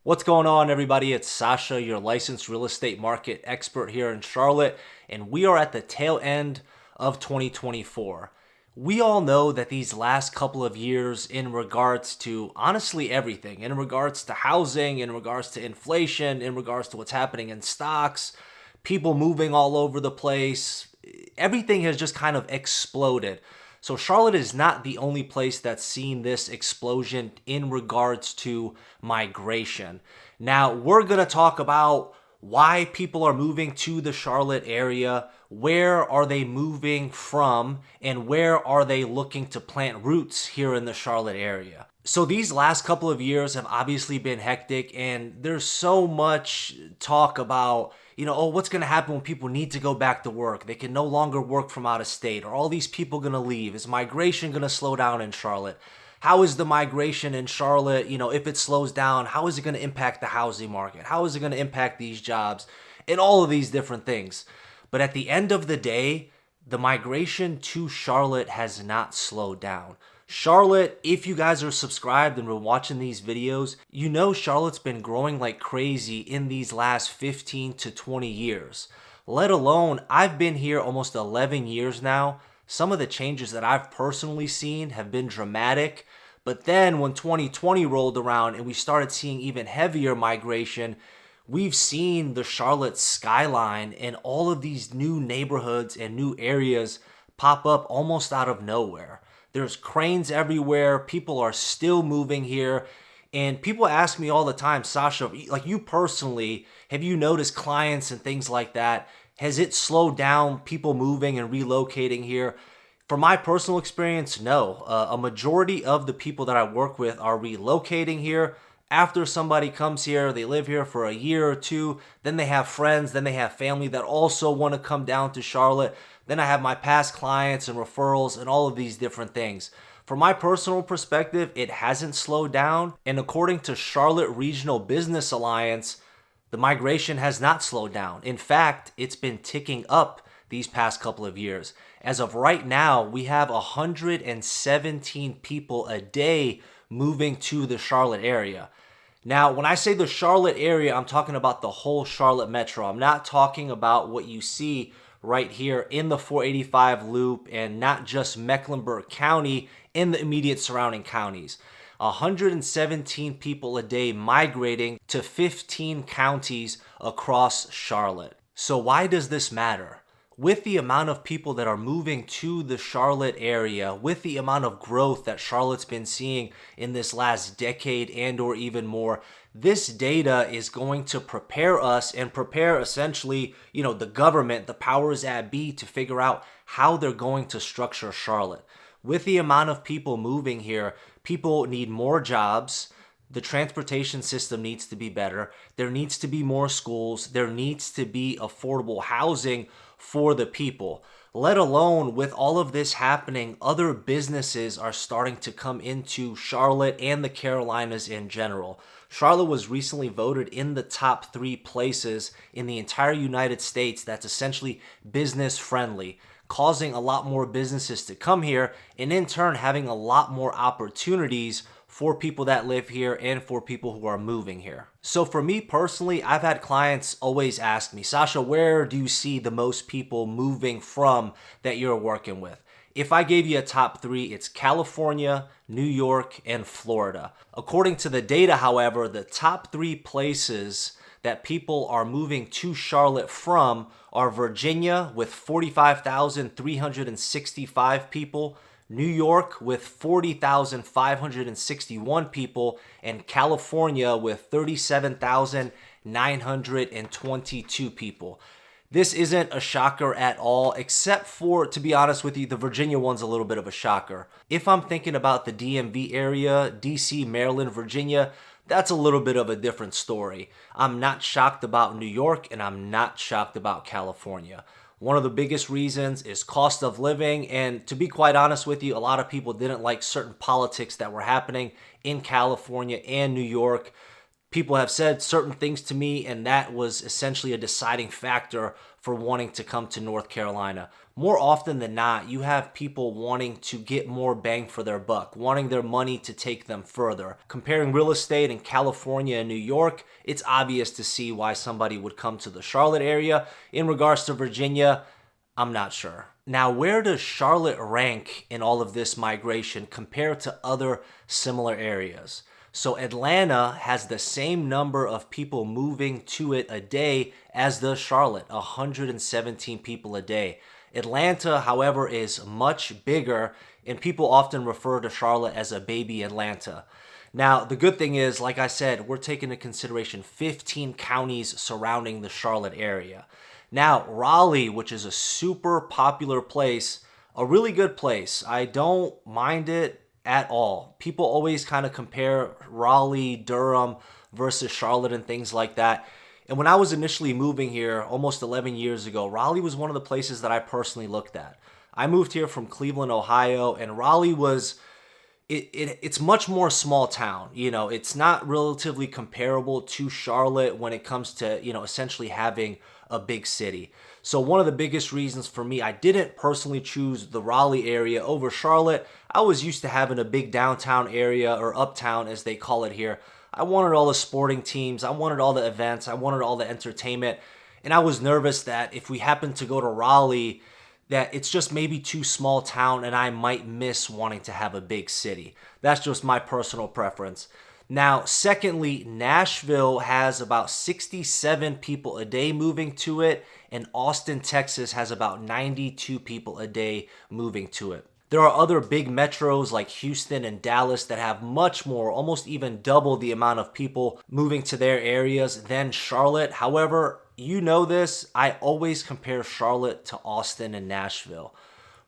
What's going on, everybody? It's Sasha, your licensed real estate market expert here in Charlotte, and we are at the tail end of 2024. We all know that these last couple of years, in regards to honestly everything, in regards to housing, in regards to inflation, in regards to what's happening in stocks, people moving all over the place, everything has just kind of exploded. So Charlotte is not the only place that's seen this explosion in regards to migration. Now, we're going to talk about why people are moving to the Charlotte area, where are they moving from, and where are they looking to plant roots here in the Charlotte area. So these last couple of years have obviously been hectic, and there's so much talk about, oh, what's going to happen when people need to go back to work? They can no longer work from out of state. Are all these people going to leave? Is migration going to slow down in Charlotte? How is the migration in Charlotte, if it slows down, how is it going to impact the housing market? How is it going to impact these jobs? And all of these different things. But at the end of the day, the migration to Charlotte has not slowed down. Charlotte, if you guys are subscribed and were watching these videos, you know Charlotte's been growing like crazy in these last 15 to 20 years. Let alone, I've been here almost 11 years now. Some of the changes that I've personally seen have been dramatic. But then when 2020 rolled around and we started seeing even heavier migration, we've seen the Charlotte skyline and all of these new neighborhoods and new areas pop up almost out of nowhere. There's cranes everywhere. People are still moving here. And people ask me all the time, Sasha, like you personally, have you noticed clients and things like that? Has it slowed down people moving and relocating here? From my personal experience, no. A majority of the people that I work with are relocating here. After somebody comes here, they live here for a year or two, then they have friends, then they have family that also want to come down to Charlotte. Then I have my past clients and referrals and all of these different things. From my personal perspective, it hasn't slowed down. And according to Charlotte Regional Business Alliance, the migration has not slowed down. In fact, it's been ticking up these past couple of years. As of right now, we have 117 people a day moving to the Charlotte area. Now, when I say the Charlotte area, I'm talking about the whole Charlotte metro. I'm not talking about what you see right here in the 485 loop and not just Mecklenburg County in the immediate surrounding counties. 117 people a day migrating to 15 counties across Charlotte. So why does this matter? With the amount of people that are moving to the Charlotte area, with the amount of growth that Charlotte's been seeing in this last decade and or even more, this data is going to prepare us and prepare essentially, the government, the powers that be, to figure out how they're going to structure Charlotte. With the amount of people moving here, people need more jobs. The transportation system needs to be better. There needs to be more schools. There needs to be affordable housing for the people. Let alone, with all of this happening, other businesses are starting to come into Charlotte and the Carolinas in general. Charlotte was recently voted in the top 3 places in the entire United States that's essentially business friendly, causing a lot more businesses to come here and in turn having a lot more opportunities for people that live here and for people who are moving here. So for me personally, I've had clients always ask me, Sasha, where do you see the most people moving from that you're working with? If I gave you a top 3, it's California, New York, and Florida. According to the data, however, the top 3 places that people are moving to Charlotte from are Virginia with 45,365 people, New York with 40,561 people, and California with 37,922 people. This isn't a shocker at all, except for, to be honest with you, the Virginia one's a little bit of a shocker. If I'm thinking about the DMV area, DC, Maryland, Virginia, that's a little bit of a different story. I'm not shocked about New York, and I'm not shocked about California. One of the biggest reasons is cost of living, and to be quite honest with you, a lot of people didn't like certain politics that were happening in California and New York. people have said certain things to me, and that was essentially a deciding factor for wanting to come to North Carolina. More often than not, you have people wanting to get more bang for their buck, wanting their money to take them further. Comparing real estate in California and New York, it's obvious to see why somebody would come to the Charlotte area. In regards to Virginia, I'm not sure. Now, where does Charlotte rank in all of this migration compared to other similar areas? So Atlanta has the same number of people moving to it a day as does Charlotte, 117 people a day. Atlanta, however, is much bigger, and people often refer to Charlotte as a baby Atlanta. Now, the good thing is, like I said, we're taking into consideration 15 counties surrounding the Charlotte area. Now, Raleigh, which is a super popular place, a really good place. I don't mind it at all. People always kind of compare Raleigh, Durham versus Charlotte and things like that. And when I was initially moving here almost 11 years ago, Raleigh was one of the places that I personally looked at. I moved here from Cleveland, Ohio, and Raleigh was it's much more small town. It's not relatively comparable to Charlotte when it comes to, essentially having a big city. So one of the biggest reasons for me, I didn't personally choose the Raleigh area over Charlotte. I was used to having a big downtown area, or uptown as they call it here. I wanted all the sporting teams. I wanted all the events. I wanted all the entertainment. And I was nervous that if we happened to go to Raleigh, that it's just maybe too small town and I might miss wanting to have a big city. That's just my personal preference. Now, secondly, Nashville has about 67 people a day moving to it, and Austin, Texas has about 92 people a day moving to it. There are other big metros like Houston and Dallas that have much more, almost even double the amount of people moving to their areas than Charlotte. However, you know this, I always compare Charlotte to Austin and Nashville.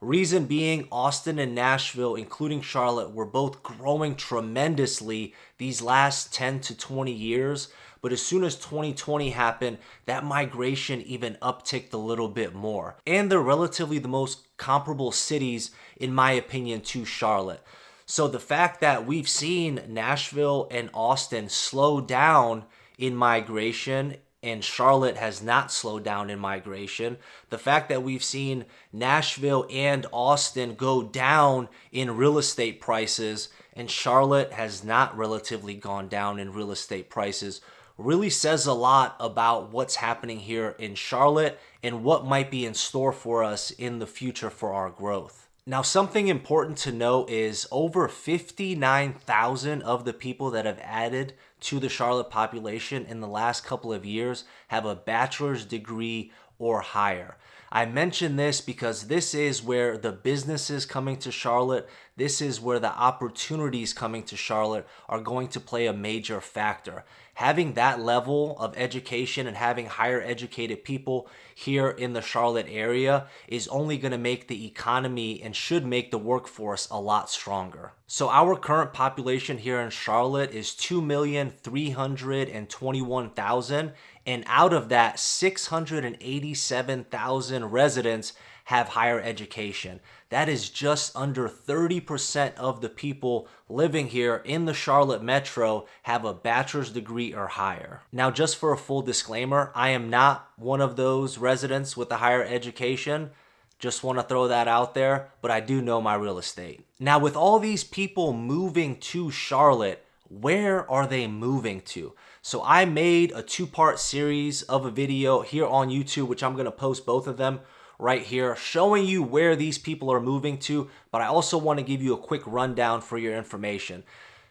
Reason being, Austin and Nashville, including Charlotte, were both growing tremendously these last 10 to 20 years. But as soon as 2020 happened, that migration even upticked a little bit more. And they're relatively the most comparable cities, in my opinion, to Charlotte. So the fact that we've seen Nashville and Austin slow down in migration, and Charlotte has not slowed down in migration. The fact that we've seen Nashville and Austin go down in real estate prices, and Charlotte has not relatively gone down in real estate prices, really says a lot about what's happening here in Charlotte and what might be in store for us in the future for our growth. Now, something important to know is over 59,000 of the people that have added to the Charlotte population in the last couple of years have a bachelor's degree or higher. I mention this because this is where the businesses coming to Charlotte, this is where the opportunities coming to Charlotte are going to play a major factor. Having that level of education and having higher educated people here in the Charlotte area is only going to make the economy and should make the workforce a lot stronger. So our current population here in Charlotte is 2,321,000, and out of that, 687,000 residents have higher education. That is just under 30% of the people living here in the Charlotte metro have a bachelor's degree or higher. Now, just for a full disclaimer, I am not one of those residents with a higher education. Just want to throw that out there, but I do know my real estate. Now, with all these people moving to Charlotte, where are they moving to? So I made a two-part series of a video here on YouTube, which I'm going to post both of them right here, showing you where these people are moving to, but I also want to give you a quick rundown for your information.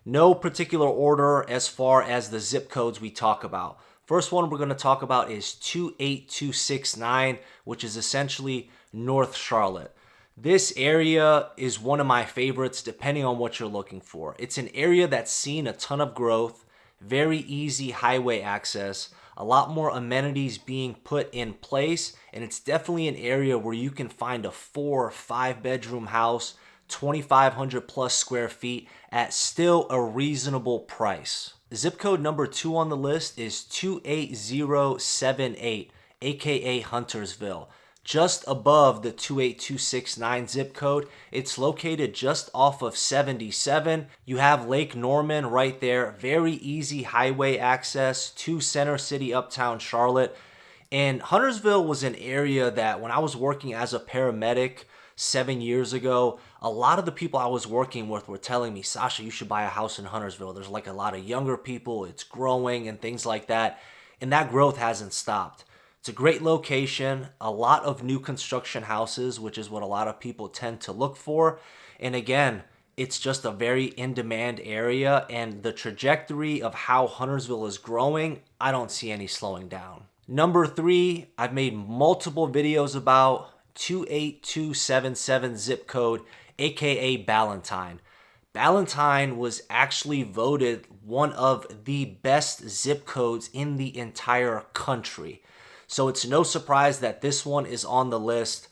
No particular order as far as the zip codes we talk about. First one we're going to talk about is 28269, which is essentially North Charlotte. This area is one of my favorites depending on what you're looking for. It's an area that's seen a ton of growth, very easy highway access, a lot more amenities being put in place, and it's definitely an area where you can find a 4 or 5 bedroom house, 2,500 plus square feet at still a reasonable price. Zip code number 2 on the list is 28078, aka Huntersville. just above the 28269 zip code. It's located just off of 77. You have Lake Norman right there. Very easy highway access to Center City, Uptown Charlotte. And Huntersville was an area that when I was working as a paramedic 7 years ago, a lot of the people I was working with were telling me, Sasha, you should buy a house in Huntersville. There's like a lot of younger people, it's growing and things like that. And that growth hasn't stopped. It's a great location, a lot of new construction houses, which is what a lot of people tend to look for. And again, it's just a very in-demand area, and the trajectory of how Huntersville is growing, I don't see any slowing down. Number 3, I've made multiple videos about 28277 zip code, aka Ballantyne. Ballantyne was actually voted one of the best zip codes in the entire country. So it's no surprise that this one is on the list.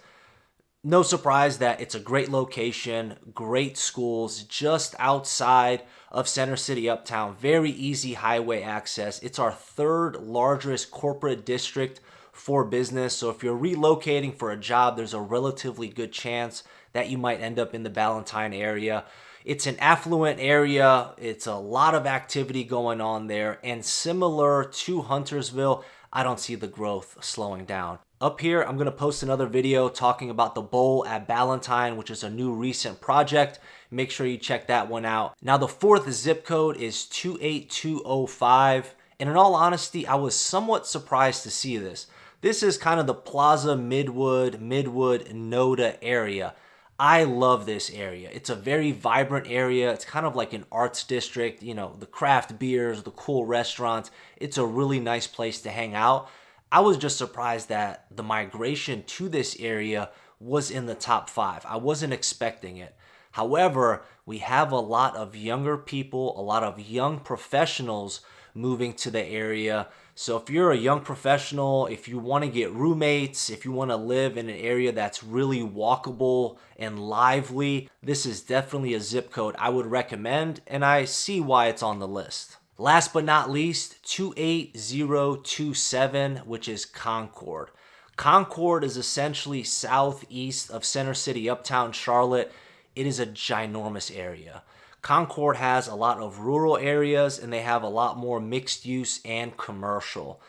No surprise that it's a great location, great schools, just outside of Center City, Uptown. Very easy highway access. It's our third largest corporate district for business. So if you're relocating for a job, there's a relatively good chance that you might end up in the Ballantyne area. It's an affluent area. It's a lot of activity going on there. And similar to Huntersville, I don't see the growth slowing down. Up here, I'm going to post another video talking about the bowl at Ballantyne, which is a new recent project. Make sure you check that one out. Now, the 4th zip code is 28205. And in all honesty, I was somewhat surprised to see this. This is kind of the Plaza Midwood, Noda area. I love this area. It's a very vibrant area. It's kind of like an arts district, you know, the craft beers, the cool restaurants. It's a really nice place to hang out. I was just surprised that the migration to this area was in the top 5. I wasn't expecting it. However, we have a lot of younger people, a lot of young professionals moving to the area. So if you're a young professional, if you want to get roommates, if you want to live in an area that's really walkable and lively, this is definitely a zip code I would recommend, and I see why it's on the list. Last but not least, 28027, which is Concord. Concord is essentially southeast of Center City, Uptown Charlotte. It is a ginormous area. Concord has a lot of rural areas, and they have a lot more mixed use and commercial.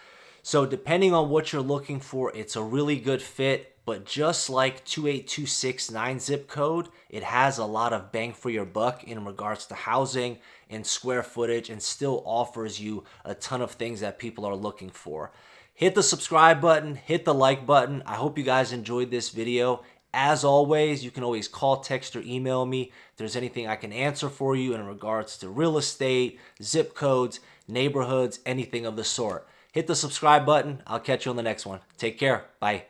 So depending on what you're looking for, it's a really good fit. But just like 28269 zip code, it has a lot of bang for your buck in regards to housing and square footage, and still offers you a ton of things that people are looking for. Hit the subscribe button, hit the like button. I hope you guys enjoyed this video. As always, you can always call, text, or email me if there's anything I can answer for you in regards to real estate, zip codes, neighborhoods, anything of the sort. Hit the subscribe button. I'll catch you on the next one. Take care. Bye.